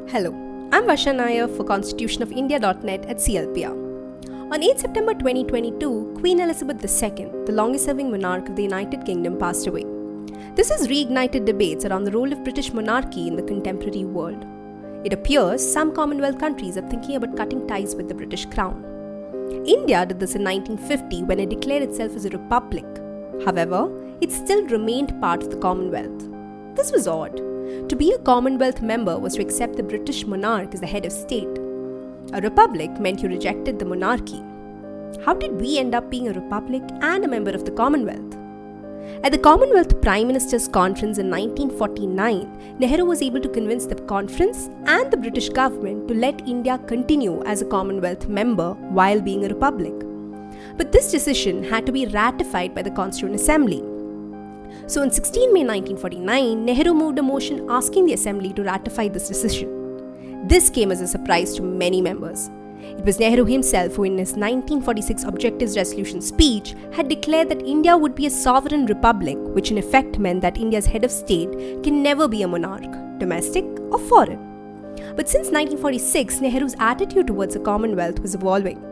Hello, I'm Vasha Nair for constitutionofindia.net at CLPR. On 8 September 2022, Queen Elizabeth II, the longest-serving monarch of the United Kingdom, passed away. This has reignited debates around the role of British monarchy in the contemporary world. It appears some Commonwealth countries are thinking about cutting ties with the British crown. India did this in 1950 when it declared itself as a republic. However, it still remained part of the Commonwealth. This was odd. To be a Commonwealth member was to accept the British monarch as the head of state. A republic meant you rejected the monarchy. How did we end up being a republic and a member of the Commonwealth? At the Commonwealth Prime Minister's Conference in 1949, Nehru was able to convince the conference and the British government to let India continue as a Commonwealth member while being a republic. But this decision had to be ratified by the Constituent Assembly. So on 16 May 1949, Nehru moved a motion asking the Assembly to ratify this decision. This came as a surprise to many members. It was Nehru himself who in his 1946 Objectives Resolution speech had declared that India would be a sovereign republic, which in effect meant that India's head of state can never be a monarch, domestic or foreign. But since 1946, Nehru's attitude towards the Commonwealth was evolving.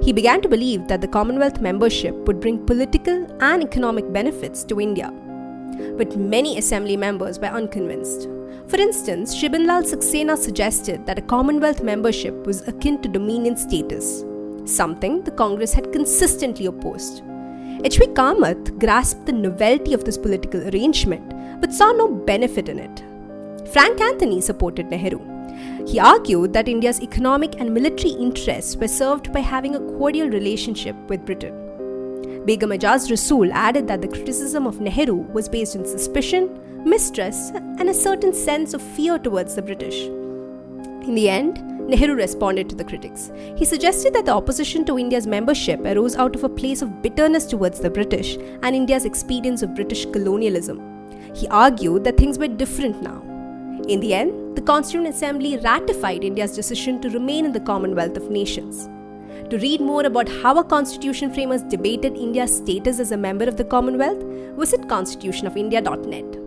He began to believe that the Commonwealth membership would bring political and economic benefits to India. But many assembly members were unconvinced. For instance, Shibinlal Saxena suggested that a Commonwealth membership was akin to dominion status, something the Congress had consistently opposed. H.V. Kamath grasped the novelty of this political arrangement but saw no benefit in it. Frank Anthony supported Nehru. He argued that India's economic and military interests were served by having a cordial relationship with Britain. Begum Ajaz Rasool added that the criticism of Nehru was based on suspicion, mistrust, and a certain sense of fear towards the British. In the end, Nehru responded to the critics. He suggested that the opposition to India's membership arose out of a place of bitterness towards the British and India's experience of British colonialism. He argued that things were different now. In the end, the Constituent Assembly ratified India's decision to remain in the Commonwealth of Nations. To read more about how our constitution framers debated India's status as a member of the Commonwealth, visit constitutionofindia.net.